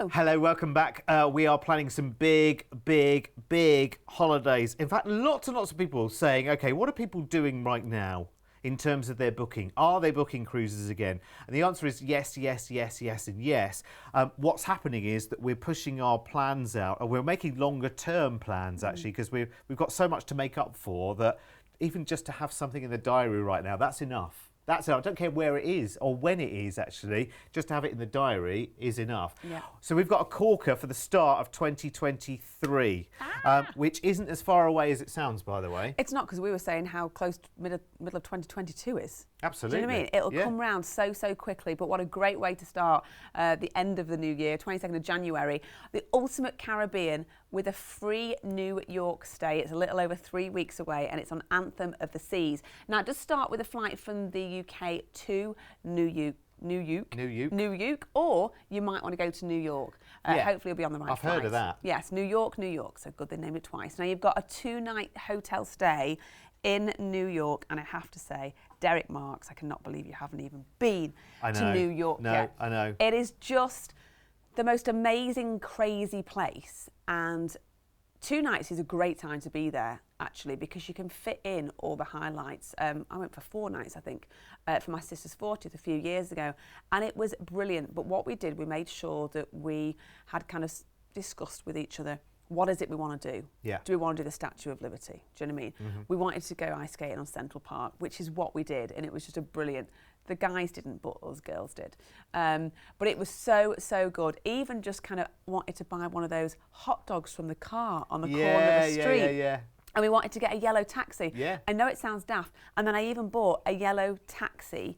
Hello. Hello, welcome back. We are planning some big holidays. In fact, lots and lots of people saying, okay, what are people doing right now in terms of their booking? Are they booking cruises again? And the answer is yes, and yes. What's happening is that we're pushing our plans out, and we're making longer term plans actually, because we've got so much to make up for that even just to have something in the diary right now, that's enough. That's it. I don't care where it is or when it is, actually. Just to have it in the diary is enough. Yeah. So we've got a corker for the start of 2023, which isn't as far away as it sounds, by the way. It's not, because we were saying how close middle of 2022 is. Absolutely. Do you know what I mean? It'll come round so quickly, but what a great way to start the end of the new year, 22nd of January. The ultimate Caribbean with a free New York stay. It's a little over 3 weeks away, and it's on Anthem of the Seas. Now, it does start with a flight from the UK to New York, or you might want to go to New York. Hopefully you'll be on the right flight. I've heard of that. Yes, New York, so good they named it twice. Now, you've got a 2-night hotel stay in New York, and I have to say, Derek Marks, I cannot believe you haven't even been to New York yet. I know. It is just the most amazing, crazy place, and 2 nights is a great time to be there, actually, because you can fit in all the highlights. I went for 4 nights, I think, for my sister's 40th a few years ago, and it was brilliant. But what we did, we made sure that we had kind of discussed with each other, what is it we want to do? Yeah. Do we want to do the Statue of Liberty? Do you know what I mean? Mm-hmm. We wanted to go ice skating on Central Park, which is what we did, and it was just a brilliant. The guys didn't, but us girls did. But it was so good. Even just kind of wanted to buy one of those hot dogs from the car on the corner of the street. Yeah. And we wanted to get a yellow taxi. Yeah. I know it sounds daft. And then I even bought a yellow taxi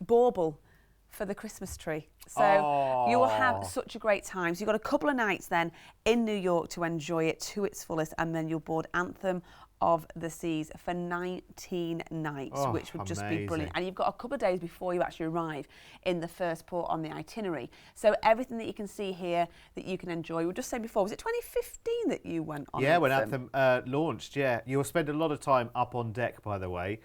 bauble for the Christmas tree. So you will have such a great time. So you've got a couple of nights then in New York to enjoy it to its fullest, and then you'll board Anthem of the Seas for 19 nights, which would just be brilliant. And you've got a couple of days before you actually arrive in the first port on the itinerary. So everything that you can see here that you can enjoy. We were just saying before, was it 2015 that you went on? Yeah, when Anthem launched, yeah. You'll spend a lot of time up on deck, by the way.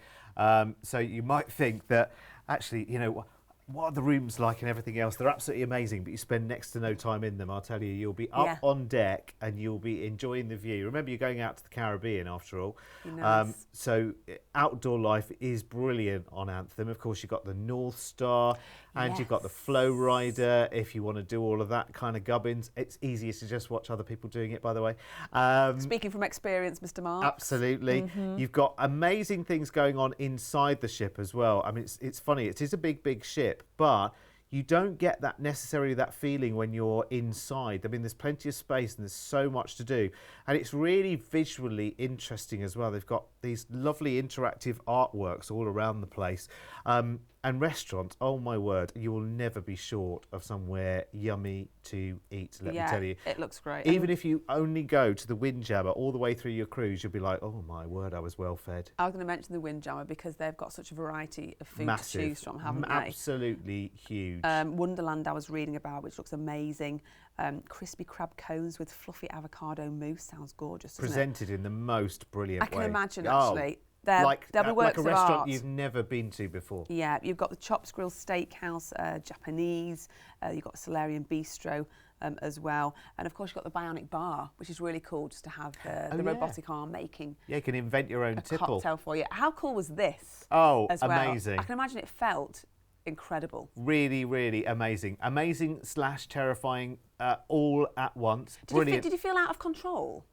So you might think that, actually, you know, what are the rooms like and everything else? They're absolutely amazing, but you spend next to no time in them. I'll tell you, you'll be up on deck and you'll be enjoying the view. Remember, you're going out to the Caribbean after all. Nice. So outdoor life is brilliant on Anthem. Of course, you've got the North Star and you've got the Flow Rider. If you want to do all of that kind of gubbins, it's easier to just watch other people doing it, by the way. Speaking from experience, Mr. Marks. Absolutely. Mm-hmm. You've got amazing things going on inside the ship as well. I mean, it's funny. It is a big ship, but you don't get that necessarily that feeling when you're inside. I mean, there's plenty of space and there's so much to do, and it's really visually interesting as well. They've got these lovely interactive artworks all around the place, and restaurants. Oh my word, you will never be short of somewhere yummy to eat, let me tell you. It looks great. Even if you only go to the Windjammer all the way through your cruise, you'll be like, oh my word, I was well fed. I was going to mention the Windjammer because they've got such a variety of food to choose from, haven't they? Absolutely huge. Wonderland I was reading about, which looks amazing. Crispy crab cones with fluffy avocado mousse. Sounds gorgeous, doesn't Presented in the most brilliant way. I can imagine, actually. Like a restaurant art. you've never been to before. Yeah, you've got the Chops Grill Steakhouse, Japanese. You've got Solarium Bistro as well. And of course, you've got the Bionic Bar, which is really cool, just to have the robotic arm making you can invent your own tipple. Cocktail for you. How cool was this? Oh, as well? Amazing. I can imagine it felt incredible. Really amazing. Amazing / terrifying all at once. Brilliant. Did you feel out of control?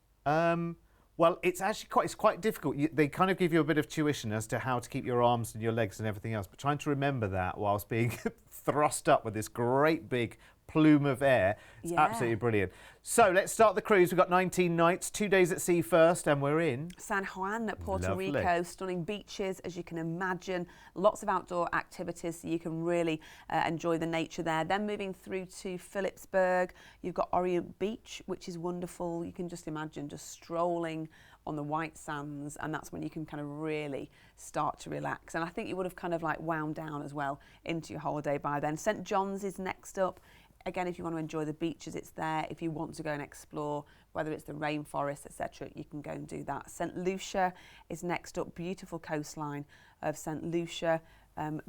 Well, it's quite difficult. They kind of give you a bit of tuition as to how to keep your arms and your legs and everything else, but trying to remember that whilst being thrust up with this great big plume of air, it's absolutely brilliant. So let's start the cruise. We've got 19 nights, 2 days at sea first, and we're in San Juan at Puerto Rico. Stunning beaches, as you can imagine. Lots of outdoor activities, so you can really enjoy the nature there. Then moving through to Phillipsburg, you've got Orient Beach, which is wonderful. You can just imagine just strolling on the white sands, and that's when you can kind of really start to relax. And I think you would have kind of like wound down as well into your holiday by then. St. John's is next up. Again, if you want to enjoy the beaches, it's there. If you want to go and explore, whether it's the rainforest, etc., you can go and do that. St. Lucia is next up. Beautiful coastline of St. Lucia.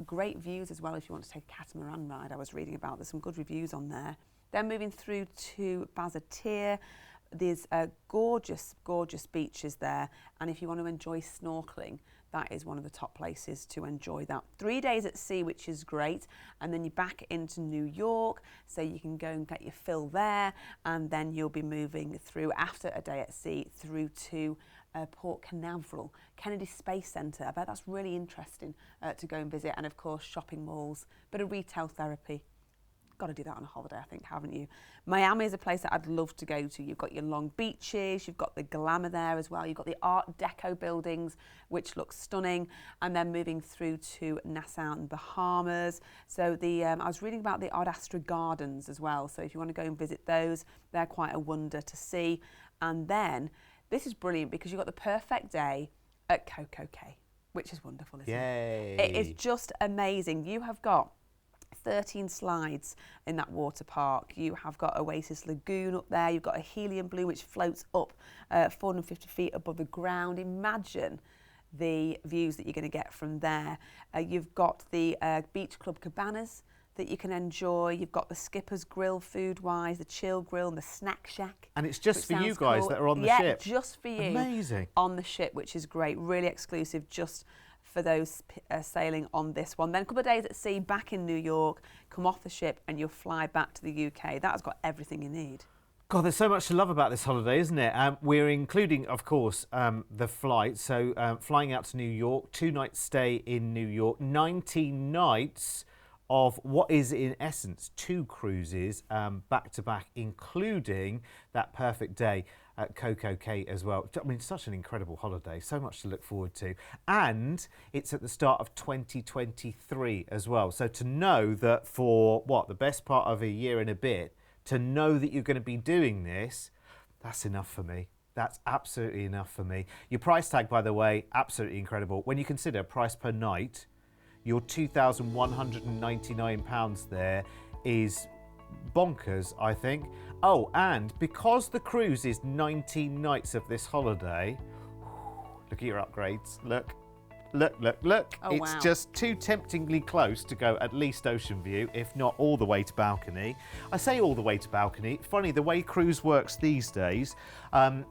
Great views as well if you want to take a catamaran ride. I was reading about, there's some good reviews on there. Then moving through to Bazatir. There's gorgeous, gorgeous beaches there. And if you want to enjoy snorkeling, that is one of the top places to enjoy that. 3 days at sea, which is great. And then you're back into New York, so you can go and get your fill there. And then you'll be moving through, after a day at sea, through to Port Canaveral, Kennedy Space Centre. I bet that's really interesting to go and visit. And of course, shopping malls, bit of retail therapy. Got to do that on a holiday, I think, haven't you? Miami is a place that I'd love to go to. You've got your long beaches, you've got the glamour there as well. You've got the Art Deco buildings, which look stunning. And then moving through to Nassau and Bahamas. So I was reading about the Ard Astra Gardens as well. So if you want to go and visit those, they're quite a wonder to see. And then, this is brilliant because you've got the perfect day at Coco Cay, which is wonderful, isn't it? It is just amazing. You have got 13 slides in that water park. You have got Oasis Lagoon up there. You've got a helium balloon which floats up 450 feet above the ground. Imagine the views that you're going to get from there. You've got the Beach Club Cabanas that you can enjoy. You've got the Skipper's Grill food-wise, the Chill Grill and the Snack Shack. And it's just for you guys that are on the ship? Yeah, just for you. Amazing. On the ship, which is great. Really exclusive, just for those sailing on this one. Then a couple of days at sea, back in New York, come off the ship and you'll fly back to the UK. That's got everything you need. God, there's so much to love about this holiday, isn't it? We're including, of course, the flight. So flying out to New York, 2 nights stay in New York, 19 nights of what is in essence 2 cruises back to back, including that perfect day at Coco Cay as well. I mean, such an incredible holiday, so much to look forward to. And it's at the start of 2023 as well. So to know that for, the best part of a year and a bit, to know that you're going to be doing this, that's enough for me. That's absolutely enough for me. Your price tag, by the way, absolutely incredible. When you consider price per night, your £2,199 there is bonkers, I think. Oh, and because the cruise is 19 nights of this holiday, look at your upgrades. Look. Oh, it's wow. just too temptingly close to go at least ocean view, if not all the way to balcony. I say all the way to balcony. Funny, the way cruise works these days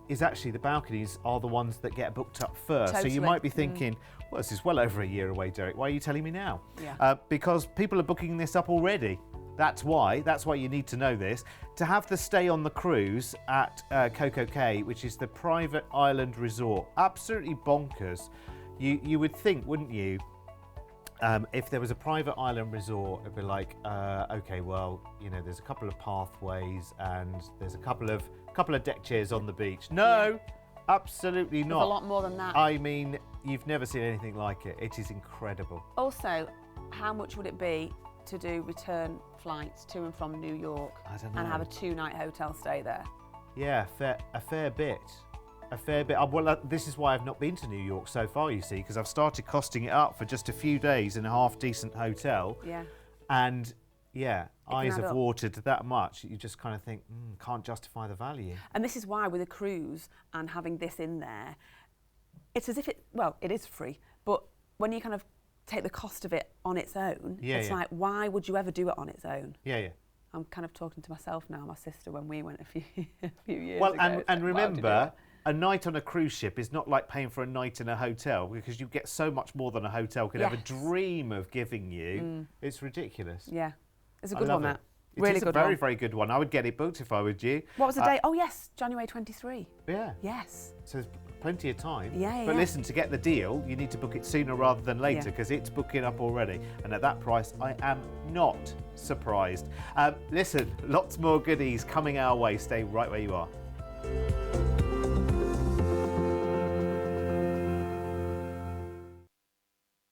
is actually the balconies are the ones that get booked up first. Totally. So you might be thinking, well, this is well over a year away, Derek. Why are you telling me now? Yeah. Because people are booking this up already. That's why you need to know this. To have the stay on the cruise at Coco Cay, which is the private island resort, absolutely bonkers. You would think, wouldn't you, if there was a private island resort, it'd be like, okay, well, you know, there's a couple of pathways and there's a couple of deck chairs on the beach. No, absolutely not. There's a lot more than that. I mean, you've never seen anything like it. It is incredible. Also, how much would it be to do return flights to and from New York I don't know. and have a 2-night hotel stay there? Yeah, a fair bit. This is why I've not been to New York so far, you see, because I've started costing it up for just a few days in a half-decent hotel. Yeah. And, yeah, eyes have add up. watered that much. You just kind of think, can't justify the value. And this is why with a cruise and having this in there, it's as if it is free, but when you kind of take the cost of it on its own, it's like, why would you ever do it on its own? Yeah. I'm kind of talking to myself now, my sister, when we went a few years well, ago. and remember, a night on a cruise ship is not like paying for a night in a hotel, because you get so much more than a hotel could ever dream of giving you. It's ridiculous. Yeah, it's a good one, that. It is a very, very good one. I would get it booked if I were you. What was the date? Oh, yes, January 23. Yeah. Yes. So there's plenty of time. Yeah. But listen, to get the deal, you need to book it sooner rather than later, because it's booking up already. And at that price, I am not surprised. Listen, lots more goodies coming our way. Stay right where you are.